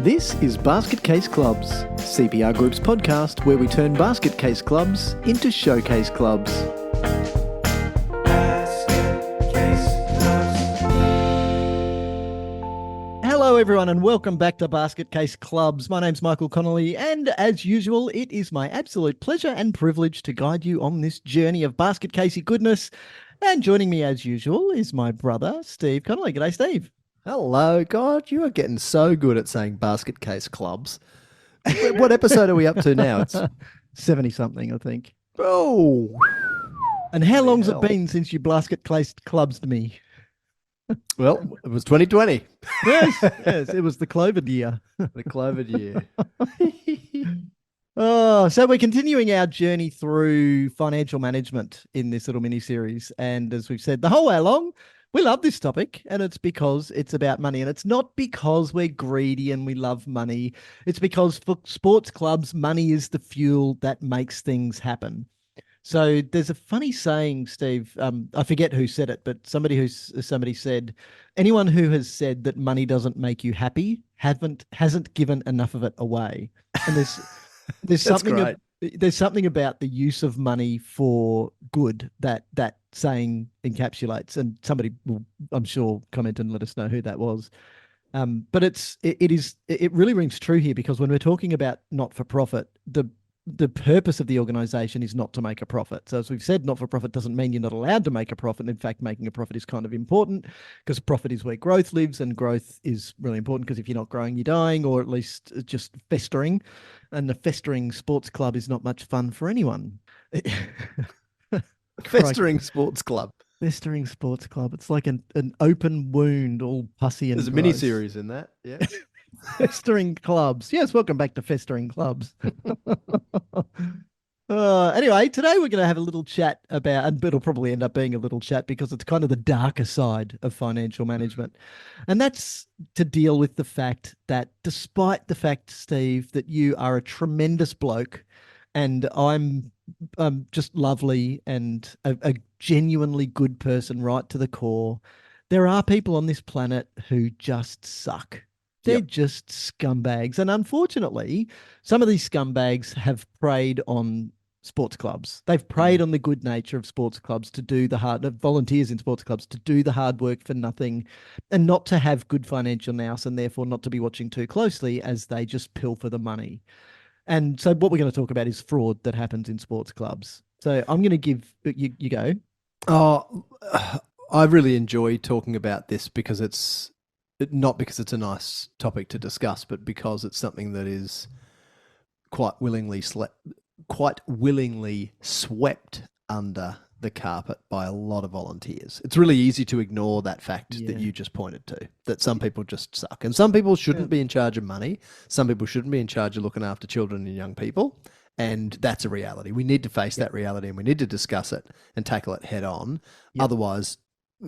This is Basket Case Clubs, CPR Group's podcast where we turn basket case clubs into showcase clubs. Hello everyone and welcome back to Basket Case Clubs. My name's Michael Connolly and as usual it is my absolute pleasure and privilege to guide you on this journey of basket casey goodness. And joining me as usual is my brother Steve Connolly. G'day Steve. Hello, God, you are getting so good at saying basket case clubs. What episode are we up to now? It's 70-something, I think. Oh. And how long's it been since you basket case clubs to me? Well, it was 2020. Yes, it was the COVID year. The COVID year. So we're continuing our journey through financial management in this little mini-series. And as we've said the whole way along, we love this topic, and it's because it's about money. And it's not because we're greedy and we love money. It's because for sports clubs, money is the fuel that makes things happen. So there's a funny saying, Steve, I forget who said it, but somebody said, anyone who has said that money doesn't make you happy hasn't given enough of it away. And there's something about the use of money for good that saying encapsulates, and somebody will, I'm sure, comment and let us know who that was. But it really rings true here, because when we're talking about not-for-profit, the purpose of the organization is not to make a profit. So as we've said, not-for-profit doesn't mean you're not allowed to make a profit. In fact, making a profit is kind of important, because profit is where growth lives, and growth is really important because if you're not growing, you're dying, or at least just festering. And the festering sports club is not much fun for anyone. Festering sports club. Festering sports club. It's like an open wound, all pussy and There's a gross. mini-series in that, yeah. Festering clubs. Yes, welcome back to Festering Clubs. Anyway, today we're going to have a little chat about, and it'll probably end up being a little chat because it's kind of the darker side of financial management. And that's to deal with the fact that despite the fact, Steve, that you are a tremendous bloke and I'm just lovely and a genuinely good person right to the core, there are people on this planet who just suck. They're just scumbags. And unfortunately, some of these scumbags have preyed on sports clubs. They've preyed on the good nature of sports clubs to do the hard, volunteers in sports clubs to do the hard work for nothing and not to have good financial nous, and therefore not to be watching too closely as they just pilfer the money. And so what we're going to talk about is fraud that happens in sports clubs. So I'm going to give you go. Oh, I really enjoy talking about this because it's not because it's a nice topic to discuss, but because it's something that is quite willingly swept under the carpet by a lot of volunteers. It's really easy to ignore that fact that you just pointed to, that some people just suck. And some people shouldn't be in charge of money. Some people shouldn't be in charge of looking after children and young people. And that's a reality. We need to face that reality, and we need to discuss it and tackle it head on. Otherwise,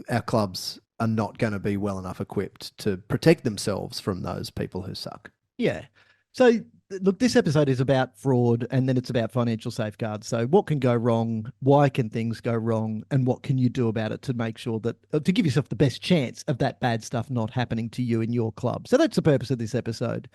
our clubs are not going to be well enough equipped to protect themselves from those people who suck. Yeah. So look, this episode is about fraud, and then it's about financial safeguards. So what can go wrong? Why can things go wrong? And what can you do about it to make sure that, to give yourself the best chance of that bad stuff not happening to you in your club? So that's the purpose of this episode.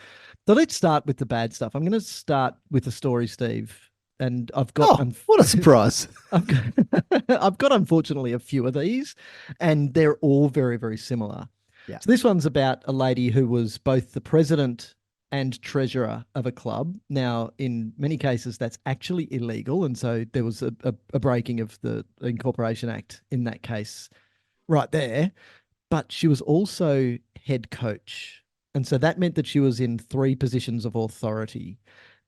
So let's start with the bad stuff. I'm going to start with a story, Steve. And I've got... what a surprise. I've got, unfortunately, a few of these, and they're all very, very similar. Yeah. So this one's about a lady who was both the president and treasurer of a club. Now, in many cases, that's actually illegal. And so there was a breaking of the Incorporation Act in that case right there. But she was also head coach. And so that meant that she was in 3 positions of authority.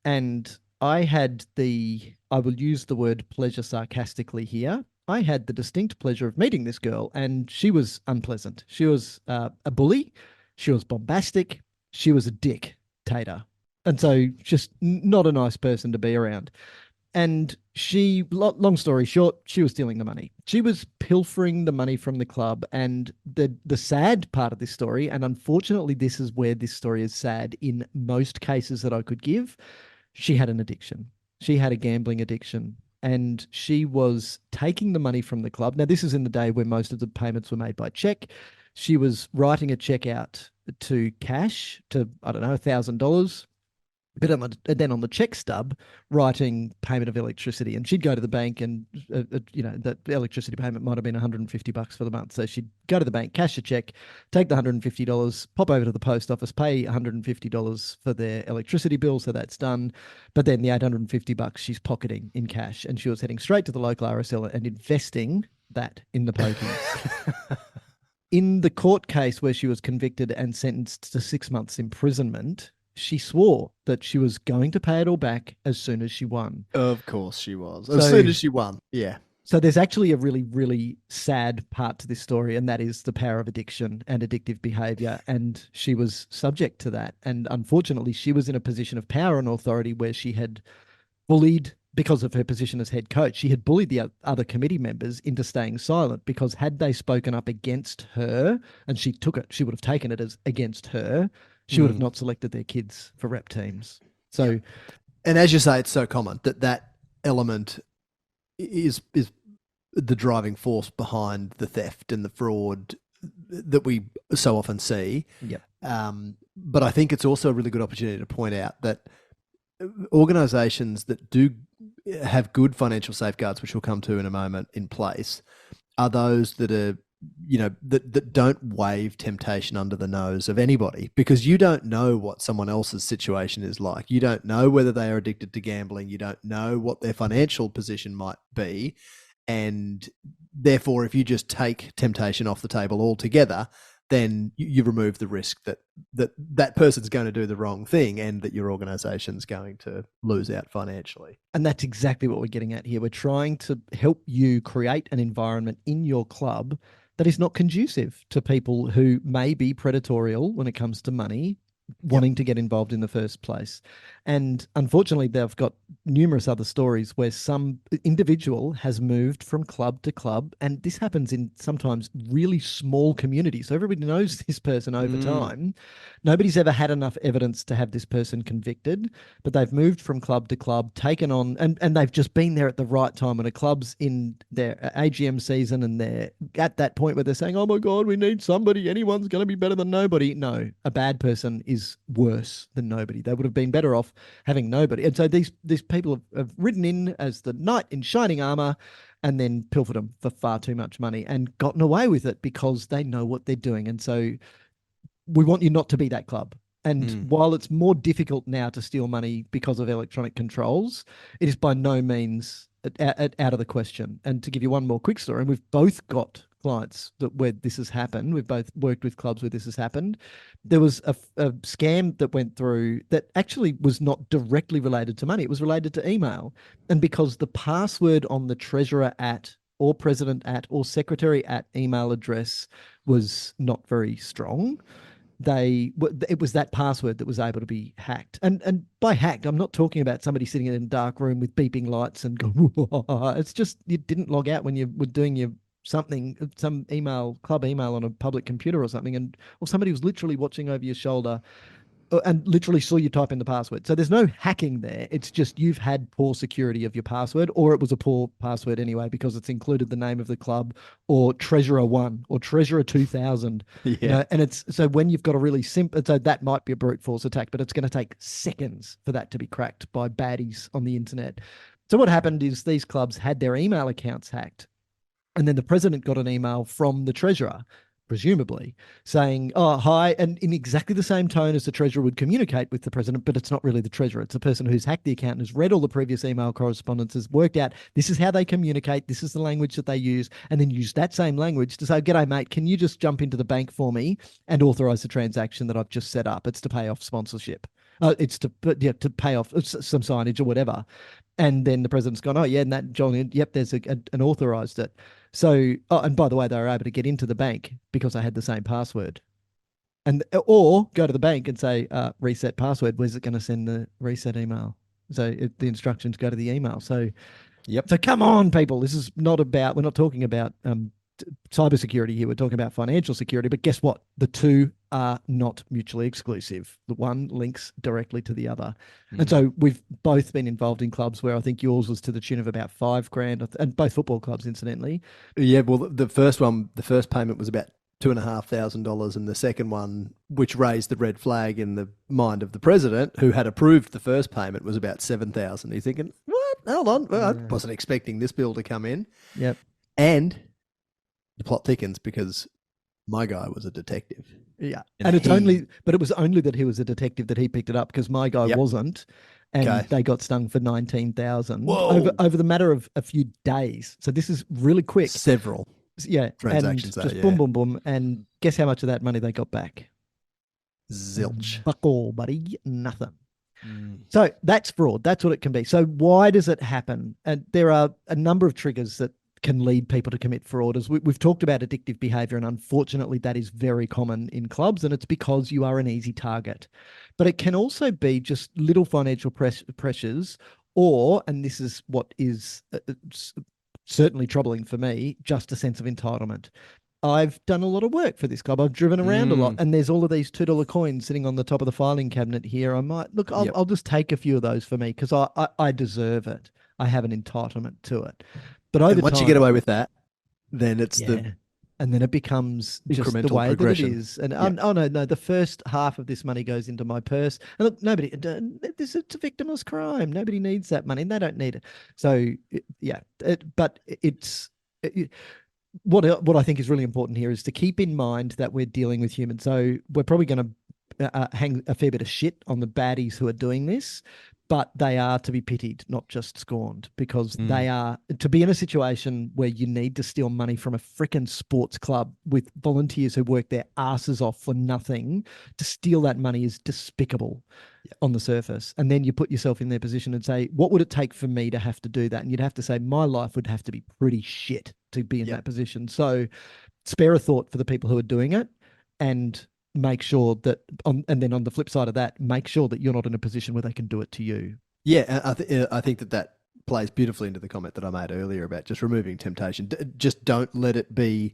And I will use the word pleasure sarcastically here. I had the distinct pleasure of meeting this girl, and she was unpleasant. She was a bully. She was bombastic. She was a dictator. And so just not a nice person to be around. And she, long story short, she was stealing the money. She was pilfering the money from the club. And the sad part of this story, and unfortunately this is where this story is sad in most cases that I could give, she had an addiction. She had a gambling addiction, and she was taking the money from the club. Now, this is in the day where most of the payments were made by check. She was writing a check out to cash to, I don't know, $1,000. But then on the check stub, writing payment of electricity, and she'd go to the bank, and that electricity payment might have been $150 for the month. So she'd go to the bank, cash a check, take the $150, pop over to the post office, pay $150 for their electricity bill, so that's done. But then the $850 she's pocketing in cash, and she was heading straight to the local RSL and investing that in the pokies. In the court case where she was convicted and sentenced to 6 months imprisonment, she swore that she was going to pay it all back as soon as she won. Of course she was. As soon as she won. Yeah. So there's actually a really, really sad part to this story, and that is the power of addiction and addictive behavior. And she was subject to that. And unfortunately, she was in a position of power and authority where she had bullied, because of her position as head coach, she had bullied the other committee members into staying silent, because had they spoken up against her and she took it, she would have taken it as against her, she would have not selected their kids for rep teams. So, yeah. And as you say, it's so common that element is the driving force behind the theft and the fraud that we so often see. Yep. But I think it's also a really good opportunity to point out that organizations that do have good financial safeguards, which we'll come to in a moment, in place, are those that are, that don't wave temptation under the nose of anybody, because you don't know what someone else's situation is like. You don't know whether they are addicted to gambling. You don't know what their financial position might be. And therefore, if you just take temptation off the table altogether, then you remove the risk that person's going to do the wrong thing and that your organization's going to lose out financially. And that's exactly what we're getting at here. We're trying to help you create an environment in your club that is not conducive to people who may be predatorial when it comes to money, wanting to get involved in the first place. And unfortunately, they've got numerous other stories where some individual has moved from club to club, and this happens in sometimes really small communities. So everybody knows this person over time. Nobody's ever had enough evidence to have this person convicted, but they've moved from club to club, taken on, and they've just been there at the right time when a club's in their AGM season and they're at that point where they're saying, oh my God, we need somebody. Anyone's going to be better than nobody. No, a bad person is worse than nobody. They would have been better off having nobody. And so these people have ridden in as the knight in shining armor and then pilfered them for far too much money and gotten away with it because they know what they're doing. And so we want you not to be that club. And while it's more difficult now to steal money because of electronic controls, it is by no means out of the question. And to give you one more quick story, and we've both got clients where this has happened. We've both worked with clubs where this has happened. There was a scam that went through that actually was not directly related to money. It was related to email. And because the password on the treasurer at or president at or secretary at email address was not very strong, it was that password that was able to be hacked. And by hacked, I'm not talking about somebody sitting in a dark room with beeping lights and going, it's just you didn't log out when you were doing your something, some club email on a public computer or something, or somebody was literally watching over your shoulder and literally saw you type in the password. So there's no hacking there. It's just you've had poor security of your password, or it was a poor password anyway because it's included the name of the club or Treasurer 1 or Treasurer 2000. Yeah. And it's so when you've got a really simple, so that might be a brute force attack, but it's going to take seconds for that to be cracked by baddies on the internet. So what happened is these clubs had their email accounts hacked. And then the president got an email from the treasurer, presumably, saying, oh, hi, and in exactly the same tone as the treasurer would communicate with the president, but it's not really the treasurer. It's a person who's hacked the account and has read all the previous email correspondences, worked out this is how they communicate, this is the language that they use, and then use that same language to say, g'day, mate, can you just jump into the bank for me and authorize the transaction that I've just set up? It's to pay off sponsorship. It's to pay off some signage or whatever. And then the president's gone, oh, yeah, and that, John, yep, there's an authorized it. So, and by the way, they were able to get into the bank because I had the same password. Or go to the bank and say, reset password. Where's it going to send the reset email? So the instructions go to the email. So, So come on, people. This is not about, we're not talking about cybersecurity here. We're talking about financial security. But guess what? The two are not mutually exclusive. The one links directly to the other. And so we've both been involved in clubs where I think yours was to the tune of about $5,000, and both football clubs, incidentally. Yeah, well, the first payment was about $2,500, and the second one, which raised the red flag in the mind of the president, who had approved the first payment, was about $7,000. You're thinking, what? Hold on, well, I wasn't expecting this bill to come in. Yep. And the plot thickens because my guy was a detective. Yeah. And it was only that he was a detective that he picked it up, because my guy wasn't. And they got stung for 19,000 over the matter of a few days. So this is really quick. Several transactions. And just boom, boom, boom. And guess how much of that money they got back? Zilch. Fuck all, buddy. Nothing. So that's fraud. That's what it can be. So why does it happen? And there are a number of triggers that can lead people to commit fraud. As we've talked about addictive behavior, and unfortunately that is very common in clubs, and it's because you are an easy target. But it can also be just little financial pressures, or, and this is what is certainly troubling for me, just a sense of entitlement. I've done a lot of work for this club. I've driven around a lot, and there's all of these $2 coins sitting on the top of the filing cabinet here. I might look. I'll just take a few of those for me because I deserve it. I have an entitlement to it. But over once time, you get away with that, then it's and then it becomes just the way that it is. And oh no, the first half of this money goes into my purse. And look, it's a victimless crime. Nobody needs that money, and they don't need it. So what I think is really important here is to keep in mind that we're dealing with humans. So we're probably going to hang a fair bit of shit on the baddies who are doing this, but they are to be pitied, not just scorned, because they are to be in a situation where you need to steal money from a frickin' sports club with volunteers who work their asses off for nothing. To steal that money is despicable on the surface. And then you put yourself in their position and say, what would it take for me to have to do that? And you'd have to say, my life would have to be pretty shit to be in that position. So spare a thought for the people who are doing it, and make sure that and then on the flip side of that, make sure that you're not in a position where they can do it to you. Yeah, I think that plays beautifully into the comment that I made earlier about just removing temptation. Just don't let it be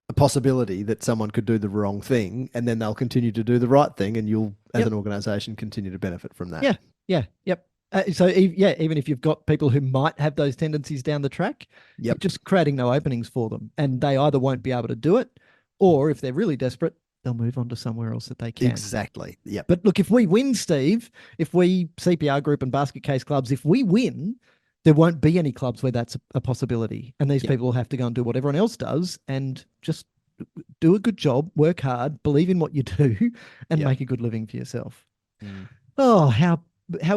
a possibility that someone could do the wrong thing and then they'll continue to do the right thing, and you'll, as an organization, continue to benefit from that. Yep. Even if you've got people who might have those tendencies down the track, you're just creating no openings for them, and they either won't be able to do it, or if they're really desperate, they'll move on to somewhere else that they can. Exactly. Yep. But look, if we win, Steve, if we, CPR Group and basket case clubs, if we win, there won't be any clubs where that's a possibility. And these people will have to go and do what everyone else does and just do a good job, work hard, believe in what you do, and make a good living for yourself. Oh, how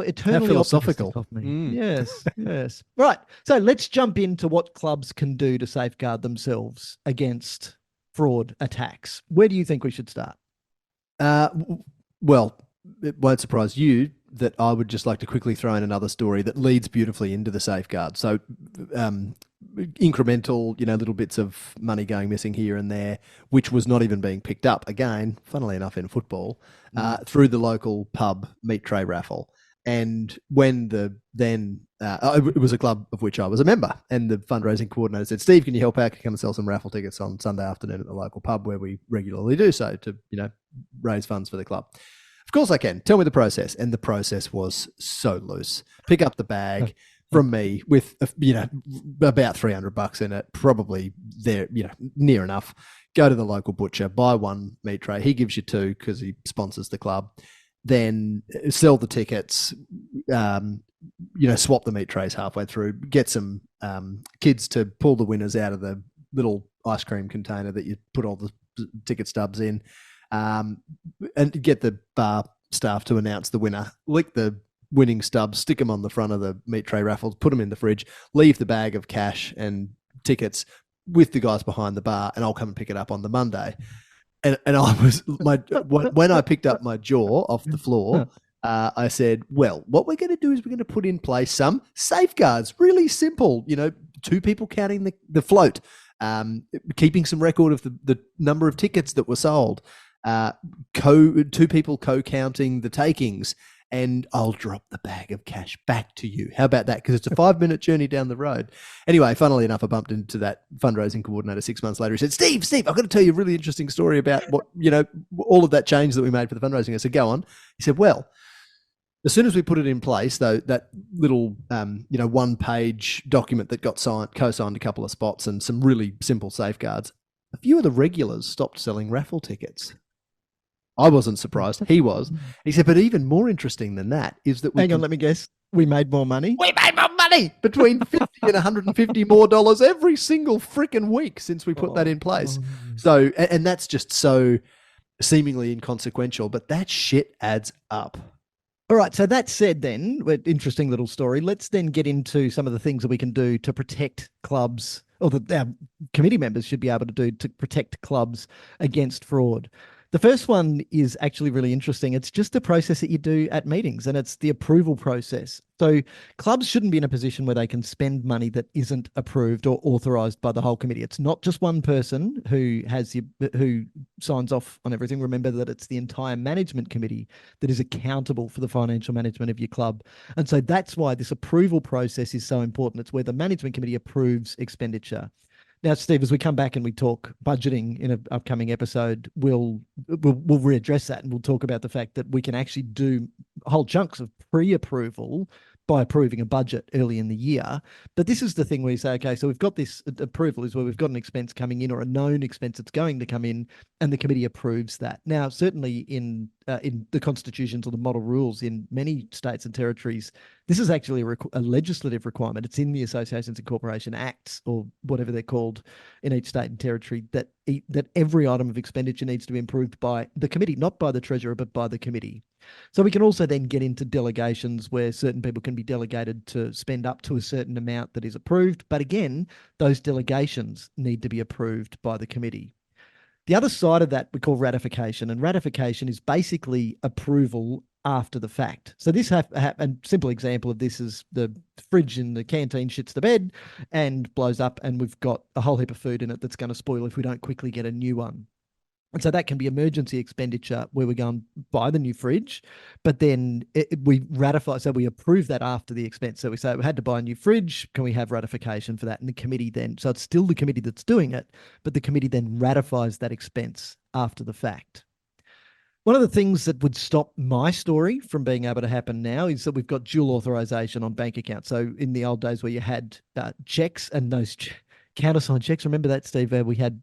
eternally philosophical of me. Yes. Right. So let's jump into what clubs can do to safeguard themselves against fraud attacks. Where do you think we should start? Well, it won't surprise you that I would just like to quickly throw in another story that leads beautifully into the safeguard. So incremental, little bits of money going missing here and there, which was not even being picked up, again, funnily enough, in football, through the local pub meat tray raffle. And when it was a club of which I was a member, and the fundraising coordinator said, Steve, can you help out? Come and sell some raffle tickets on Sunday afternoon at the local pub where we regularly do so to, raise funds for the club. Of course I can. Tell me the process. And the process was so loose. Pick up the bag from me with, about $300 in it, probably there, near enough. Go to the local butcher, buy one meat tray. He gives you two because he sponsors the club. Then sell the tickets, swap the meat trays halfway through, get some kids to pull the winners out of the little ice cream container that you put all the ticket stubs in, and get the bar staff to announce the winner, lick the winning stubs, stick them on the front of the meat tray raffles, put them in the fridge, leave the bag of cash and tickets with the guys behind the bar, and I'll come and pick it up on the Monday. And I was when I picked up my jaw off the floor, I said, well, what we're going to do is we're going to put in place some safeguards. Really simple, two people counting the float, keeping some record of the number of tickets that were sold, two people co-counting the takings, and I'll drop the bag of cash back to you. How about that? Because it's a 5-minute journey down the road. Anyway, funnily enough, I bumped into that fundraising coordinator 6 months later. He said, Steve, I've got to tell you a really interesting story about what, all of that change that we made for the fundraising. I said, go on. He said, well, as soon as we put it in place, though, that little, 1-page document that got co-signed a couple of spots and some really simple safeguards, a few of the regulars stopped selling raffle tickets. I wasn't surprised. He was. He said, but even more interesting than that is that Hang on, let me guess. We made more money. we made more money between 50 and 150 more dollars every single freaking week since we put that in place. So, and that's just so seemingly inconsequential, but that shit adds up. All right. So that said, then, interesting little story. Let's then get into some of the things that we can do to protect clubs, or that our committee members should be able to do to protect clubs against fraud. The first one is actually really interesting. It's just the process that you do at meetings, and it's the approval process. So clubs shouldn't be in a position where they can spend money that isn't approved or authorized by the whole committee. It's not just one person who signs off on everything. Remember that it's the entire management committee that is accountable for the financial management of your club. And so that's why this approval process is so important. It's where the management committee approves expenditure. Now, Steve, as we come back and we talk budgeting in an upcoming episode, we'll readdress that, and we'll talk about the fact that we can actually do whole chunks of pre-approval by approving a budget early in the year. But this is the thing where you say, okay, so we've got this approval is where we've got an expense coming in, or a known expense that's going to come in, and the committee approves that. Now, certainly in the constitutions or the model rules in many states and territories, this is actually a legislative requirement. It's in the Associations and Corporation Acts, or whatever they're called in each state and territory, that every item of expenditure needs to be approved by the committee, not by the treasurer, but by the committee. So we can also then get into delegations where certain people can be delegated to spend up to a certain amount that is approved. But again, those delegations need to be approved by the committee. The other side of that we call ratification, and ratification is basically approval after the fact. So this a simple example of this is the fridge in the canteen shits the bed and blows up, and we've got a whole heap of food in it that's going to spoil if we don't quickly get a new one. And so that can be emergency expenditure where we go and buy the new fridge, but then we ratify, so we approve that after the expense. So we say we had to buy a new fridge. Can we have ratification for that? And the committee then, so it's still the committee that's doing it, but the committee then ratifies that expense after the fact. One of the things that would stop my story from being able to happen now is that we've got dual authorization on bank accounts. So in the old days where you had checks and those countersigned checks. Remember that, Steve? We had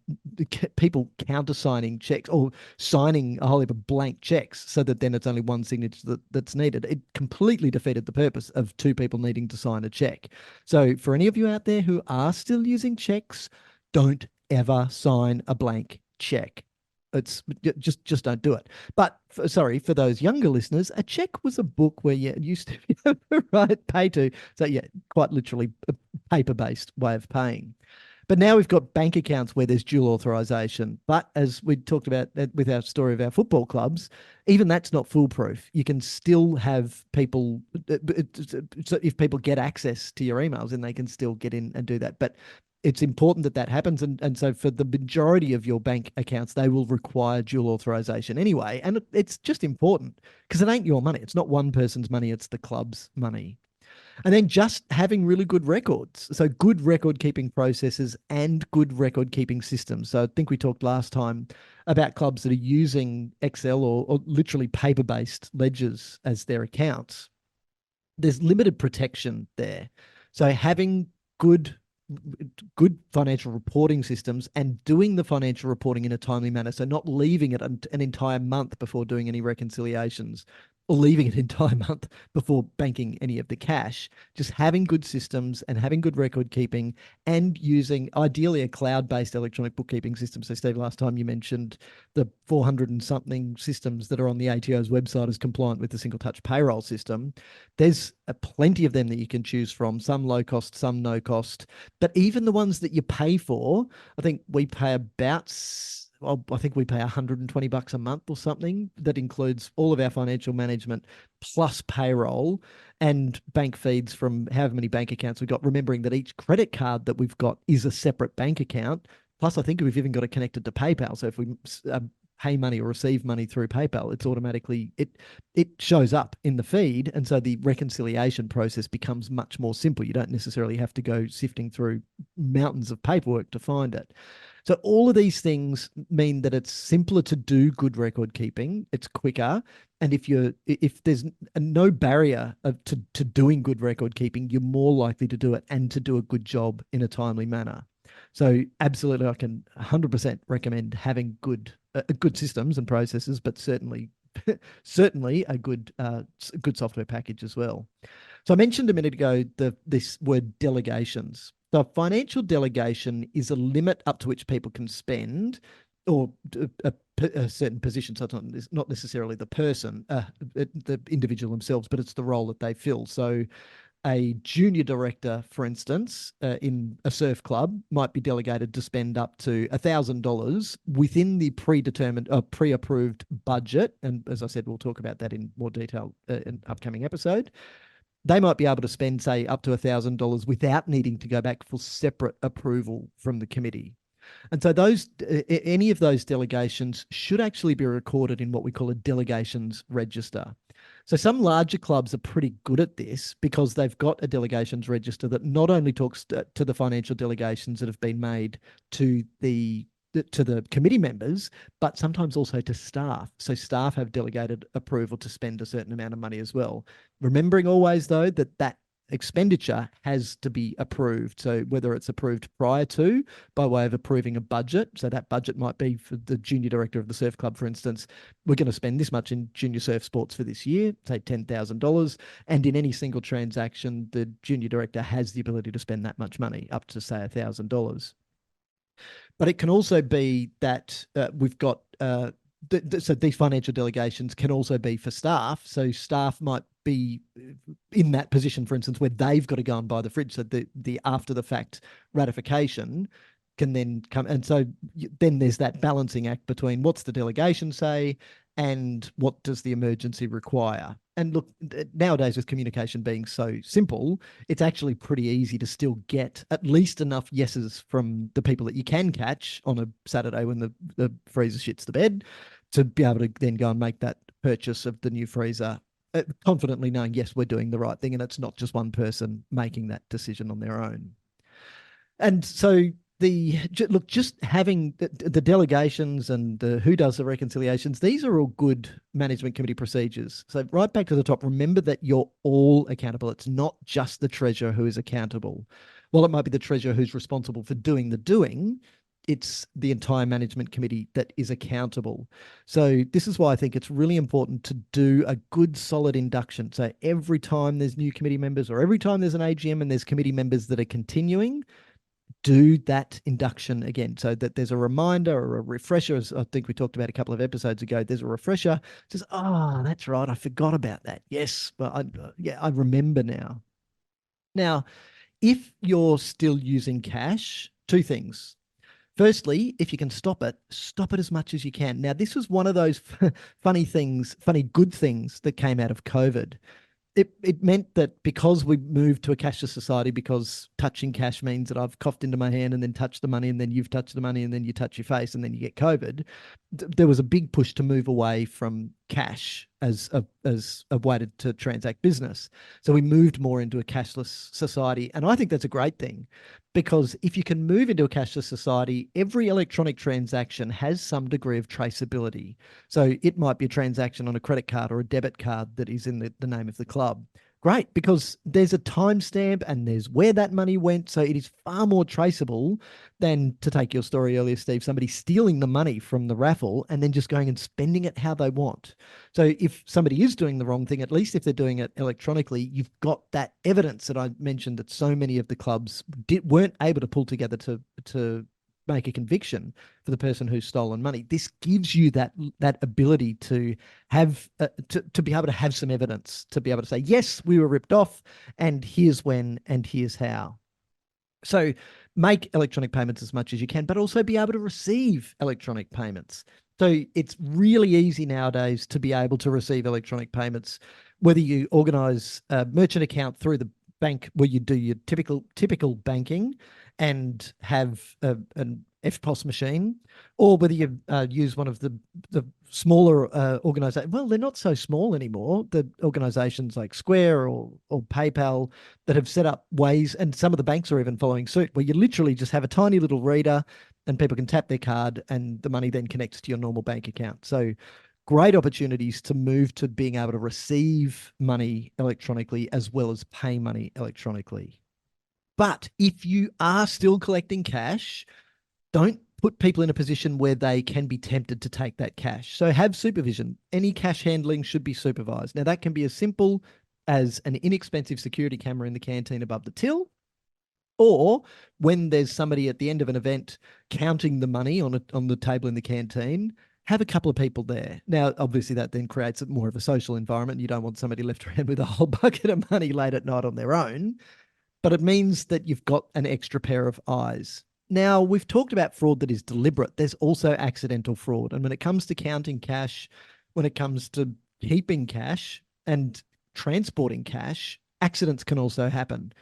people countersigning checks or signing a whole heap of blank checks so that then it's only one signature that's needed. It completely defeated the purpose of two people needing to sign a check. So for any of you out there who are still using checks, don't ever sign a blank check. It's just don't do it. But for those younger listeners, a check was a book where you used to pay to. So yeah, quite literally a paper-based way of paying. But now we've got bank accounts where there's dual authorization. But as we talked about with our story of our football clubs, even that's not foolproof. You can still have people, so if people get access to your emails, then they can still get in and do that. But it's important that that happens. And so for the majority of your bank accounts, they will require dual authorization anyway. And it's just important because it ain't your money. It's not one person's money. It's the club's money. And then just having really good records. So good record keeping processes and good record keeping systems. So I think we talked last time about clubs that are using Excel or literally paper-based ledgers as their accounts. There's limited protection there. So having good financial reporting systems and doing the financial reporting in a timely manner. So not leaving it an entire month before doing any reconciliations, or leaving it an entire month before banking any of the cash. Just having good systems and having good record keeping, and using ideally a cloud-based electronic bookkeeping system. So Steve, last time you mentioned the 400 and something systems that are on the ATO's website as compliant with the single touch payroll system. There's plenty of them that you can choose from, some low cost, some no cost. But even the ones that you pay for, I think we pay about, well, I think we pay $120 a month or something. That includes all of our financial management plus payroll and bank feeds from however many bank accounts we've got, remembering that each credit card that we've got is a separate bank account. Plus, I think we've even got it connected to PayPal. So if we pay money or receive money through PayPal, it's automatically, it shows up in the feed. And so the reconciliation process becomes much more simple. You don't necessarily have to go sifting through mountains of paperwork to find it. So all of these things mean that it's simpler to do good record keeping. It's quicker. And if there's no barrier to doing good record keeping, you're more likely to do it and to do a good job in a timely manner. So absolutely, I can 100% recommend having good systems and processes, but certainly certainly a good software package as well. So I mentioned a minute ago this word delegations. So financial delegation is a limit up to which people can spend, or a certain position. So it's not necessarily the person, the individual themselves, but it's the role that they fill. So a junior director, for instance, in a surf club, might be delegated to spend up to $1,000 within the predetermined, pre-approved budget. And as I said, we'll talk about that in more detail in an upcoming episode. They might be able to spend, say, up to $1,000 without needing to go back for separate approval from the committee. And so any of those delegations should actually be recorded in what we call a delegations register. So some larger clubs are pretty good at this because they've got a delegations register that not only talks to the financial delegations that have been made to the committee members, but sometimes also to staff. So staff have delegated approval to spend a certain amount of money as well. Remembering always, though, that expenditure has to be approved. So whether it's approved prior to, by way of approving a budget, so that budget might be for the junior director of the surf club, for instance, we're going to spend this much in junior surf sports for this year, say $10,000. And in any single transaction, the junior director has the ability to spend that much money, up to, say, $1,000. But it can also be that we've got so these financial delegations can also be for staff. So staff might be in that position, for instance, where they've got to go and buy the fridge. So the after the fact ratification can then come. And so then there's that balancing act between what's the delegation say and what does the emergency require. And look, nowadays with communication being so simple, it's actually pretty easy to still get at least enough yeses from the people that you can catch on a Saturday when the freezer shits the bed to be able to then go and make that purchase of the new freezer, confidently knowing, yes, we're doing the right thing and it's not just one person making that decision on their own. And so just having the delegations and the who does the reconciliations, these are all good management committee procedures. So right back to the top, remember that you're all accountable. It's not just the treasurer who is accountable. While it might be the treasurer who's responsible for doing the doing, it's the entire management committee that is accountable. So this is why I think it's really important to do a good solid induction. So every time there's new committee members or every time there's an AGM and there's committee members that are continuing, do that induction again so that there's a reminder or a refresher. As I think we talked about a couple of episodes ago, there's a refresher. It says, oh, that's right, I forgot about that. Yes, well, I remember now. Now, if you're still using cash, two things. Firstly, if you can stop it as much as you can. Now, this was one of those funny good things that came out of COVID. It meant that because we moved to a cashless society, because touching cash means that I've coughed into my hand and then touched the money and then you've touched the money and then you touch your face and then you get COVID, there was a big push to move away from cash as a way to transact business. So we moved more into a cashless society. And I think that's a great thing because if you can move into a cashless society, every electronic transaction has some degree of traceability. So it might be a transaction on a credit card or a debit card that is in the name of the club. Great, because there's a timestamp and there's where that money went. So it is far more traceable than, to take your story earlier, Steve, somebody stealing the money from the raffle and then just going and spending it how they want. So if somebody is doing the wrong thing, at least if they're doing it electronically, you've got that evidence that I mentioned that so many of the clubs weren't able to pull together to make a conviction for the person who's stolen money. This gives you that ability to have to be able to have some evidence, to be able to say, yes, we were ripped off and here's when and here's how. So make electronic payments as much as you can, but also be able to receive electronic payments. So it's really easy nowadays to be able to receive electronic payments, whether you organize a merchant account through the bank where you do your typical banking and have an FPOS machine, or whether you use one of the smaller organizations. Well, they're not so small anymore. The organizations like Square or PayPal that have set up ways, and some of the banks are even following suit, where you literally just have a tiny little reader and people can tap their card and the money then connects to your normal bank account. So great opportunities to move to being able to receive money electronically as well as pay money electronically. But if you are still collecting cash, don't put people in a position where they can be tempted to take that cash. So have supervision. Any cash handling should be supervised. Now, that can be as simple as an inexpensive security camera in the canteen above the till, or when there's somebody at the end of an event counting the money on the table in the canteen, have a couple of people there. Now, obviously, that then creates more of a social environment. You don't want somebody left around with a whole bucket of money late at night on their own, but it means that you've got an extra pair of eyes. Now, we've talked about fraud that is deliberate. There's also accidental fraud. And when it comes to counting cash, when it comes to keeping cash and transporting cash, accidents can also happen.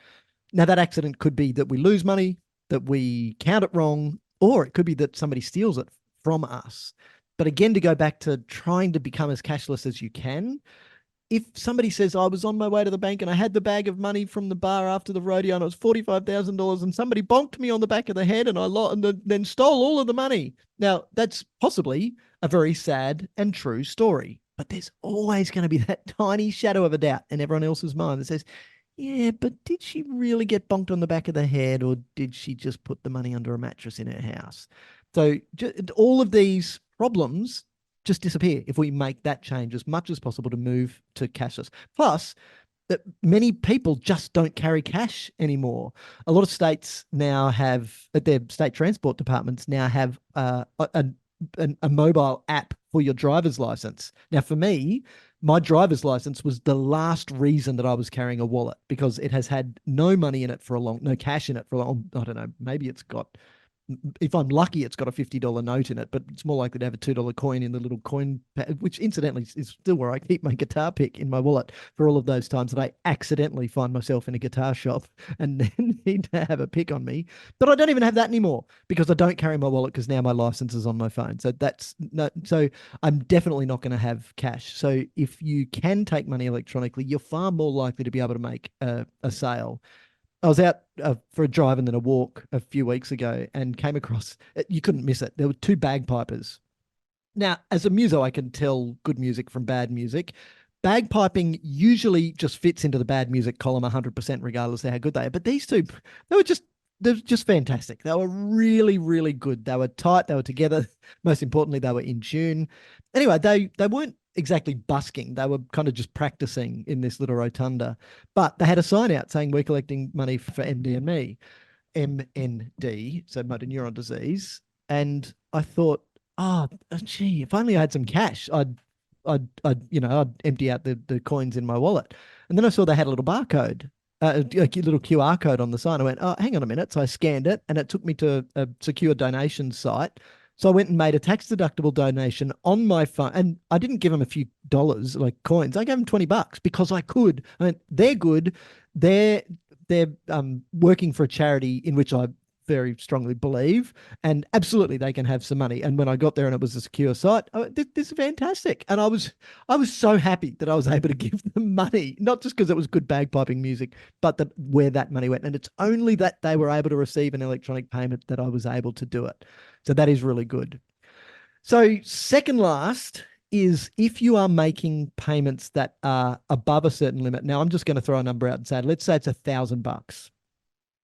Now, that accident could be that we lose money, that we count it wrong, or it could be that somebody steals it from us. But again, to go back to trying to become as cashless as you can, if somebody says, I was on my way to the bank and I had the bag of money from the bar after the rodeo and it was $45,000 and somebody bonked me on the back of the head and then stole all of the money. Now, that's possibly a very sad and true story, but there's always going to be that tiny shadow of a doubt in everyone else's mind that says, yeah, but did she really get bonked on the back of the head or did she just put the money under a mattress in her house? So all of these problems just disappear if we make that change as much as possible to move to cashless. Plus, that many people just don't carry cash anymore. A lot of states now have, their state transport departments now have a mobile app for your driver's license. Now, for me, my driver's license was the last reason that I was carrying a wallet because it has had no money in it for a long, no cash in it for a long, I don't know, maybe it's got, if I'm lucky, it's got a $50 note in it, but it's more likely to have a $2 coin in the little coin, which incidentally is still where I keep my guitar pick in my wallet for all of those times that I accidentally find myself in a guitar shop and then need to have a pick on me. But I don't even have that anymore because I don't carry my wallet because now my license is on my phone. So that's no, so I'm definitely not going to have cash. So if you can take money electronically, you're far more likely to be able to make a sale. I was out for a drive and then a walk a few weeks ago and came across, you couldn't miss it. There were two bagpipers. Now, as a muso, I can tell good music from bad music. Bagpiping usually just fits into the bad music column 100%, regardless of how good they are. But these two, they were just fantastic. They were really, really good. They were tight. They were together. Most importantly, they were in tune. Anyway, they weren't exactly busking. They were kind of just practicing in this little rotunda. But they had a sign out saying, we're collecting money for MD and me, MND, so motor neuron disease. And I thought, oh, gee, if only I had some cash, I'd empty out the coins in my wallet. And then I saw they had a little barcode, a little QR code on the sign. I went, oh, hang on a minute. So I scanned it and it took me to a secure donation site. So I went and made a tax deductible donation on my phone. And I didn't give them a few dollars like coins. I gave them $20 because I could. I mean, they're good. They're working for a charity in which I very strongly believe, and absolutely they can have some money. And when I got there and it was a secure site, this is fantastic. And I was so happy that I was able to give them money, not just because it was good bagpiping music, but that where that money went. And it's only that they were able to receive an electronic payment that I was able to do it. So that is really good. So second last is if you are making payments that are above a certain limit. Now I'm just going to throw a number out and say, let's say it's $1,000.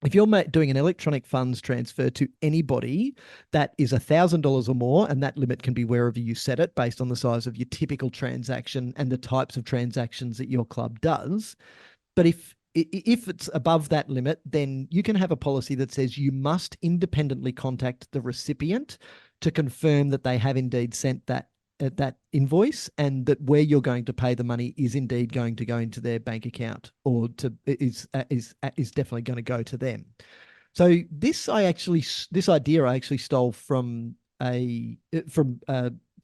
If you're doing an electronic funds transfer to anybody that is $1,000 or more, and that limit can be wherever you set it based on the size of your typical transaction and the types of transactions that your club does. But if it's above that limit, then you can have a policy that says you must independently contact the recipient to confirm that they have indeed sent that invoice and that where you're going to pay the money is indeed going to go into their bank account or is definitely going to go to them. So this idea I actually stole from a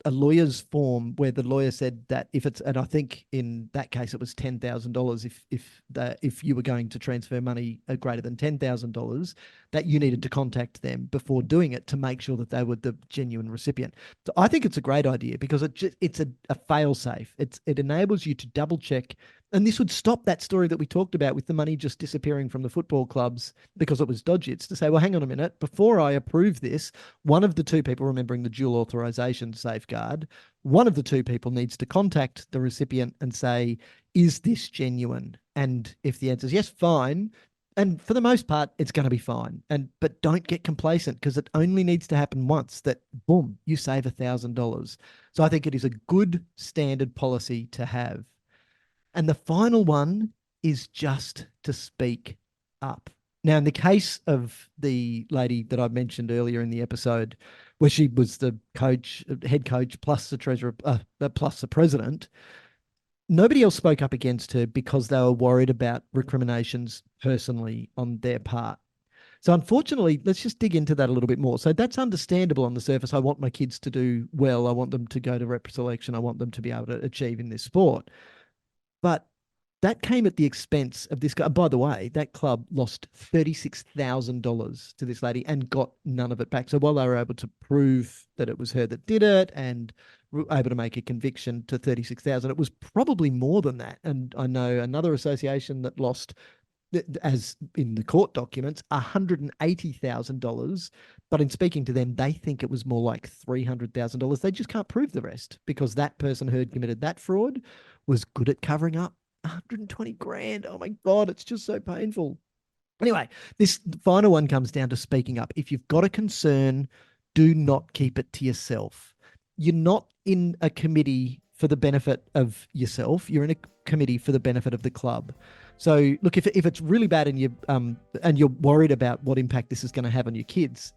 lawyer's form where the lawyer said that if it's, and I think in that case it was $10,000 if you were going to transfer money greater than $10,000, that you needed to contact them before doing it to make sure that they were the genuine recipient. So I think it's a great idea because it's a fail safe. It enables you to double check. And this would stop that story that we talked about with the money just disappearing from the football clubs because it was dodgy. It's to say, well, hang on a minute, before I approve this, one of the two people, remembering the dual authorization safeguard, one of the two people needs to contact the recipient and say, is this genuine? And if the answer is yes, fine. And for the most part, it's going to be fine. But don't get complacent, because it only needs to happen once that, boom, you save $1,000. So I think it is a good standard policy to have. And the final one is just to speak up. Now, in the case of the lady that I mentioned earlier in the episode, where she was the coach, head coach, plus the treasurer, plus the president, nobody else spoke up against her because they were worried about recriminations personally on their part. So unfortunately, let's just dig into that a little bit more. So that's understandable on the surface. I want my kids to do well. I want them to go to rep selection. I want them to be able to achieve in this sport. But that came at the expense of this guy. By the way, that club lost $36,000 to this lady and got none of it back. So while they were able to prove that it was her that did it and were able to make a conviction to 36,000, it was probably more than that. And I know another association that lost, as in the court documents, $180,000. But in speaking to them, they think it was more like $300,000. They just can't prove the rest, because that person who had committed that fraud was good at covering up 120 grand. Oh my God, it's just so painful. Anyway, this final one comes down to speaking up. If you've got a concern, do not keep it to yourself. You're not in a committee for the benefit of yourself. You're in a committee for the benefit of the club. So look, if it's really bad and you're worried about what impact this is going to have on your kids,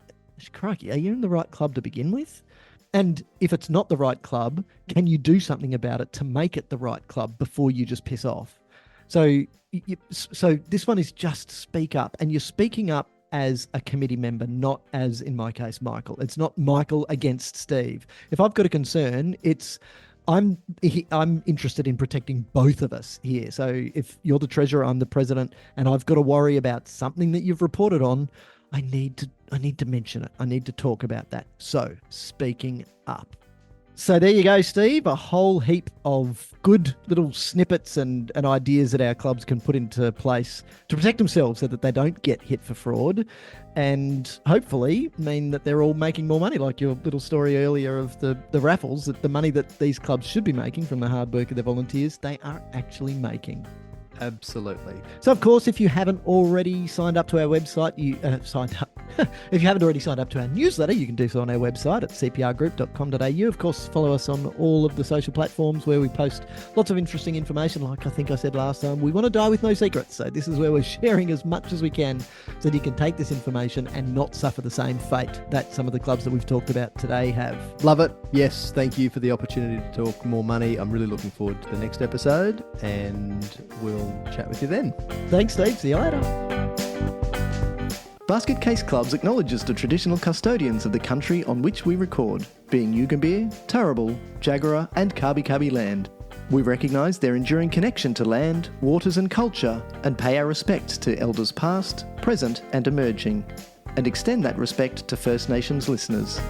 crikey, are you in the right club to begin with? And if it's not the right club, can you do something about it to make it the right club before you just piss off? So this one is just speak up, and you're speaking up as a committee member, not as, in my case, Michael. It's not Michael against Steve. If I've got a concern, I'm interested in protecting both of us here. So if you're the treasurer, I'm the president, and I've got to worry about something that you've reported on, I need to mention it. I need to talk about that. So speaking up. So there you go, Steve. A whole heap of good little snippets and ideas that our clubs can put into place to protect themselves so that they don't get hit for fraud, and hopefully mean that they're all making more money, like your little story earlier of the raffles, that the money that these clubs should be making from the hard work of their volunteers, they are actually making. Absolutely. So, of course, if you haven't already signed up to our website, if you haven't already signed up to our newsletter, you can do so on our website at cprgroup.com.au. Of course, follow us on all of the social platforms where we post lots of interesting information. Like I think I said last time, we want to die with no secrets. So this is where we're sharing as much as we can so that you can take this information and not suffer the same fate that some of the clubs that we've talked about today have. Love it. Yes, thank you for the opportunity to talk more money. I'm really looking forward to the next episode, and we'll chat with you then. Thanks, Steve. See you later. Basket Case Clubs acknowledges the traditional custodians of the country on which we record, being Yugambeh, Turrbal, Jagera and Kabi Kabi land. We recognise their enduring connection to land, waters and culture, and pay our respects to elders past, present and emerging, and extend that respect to First Nations listeners.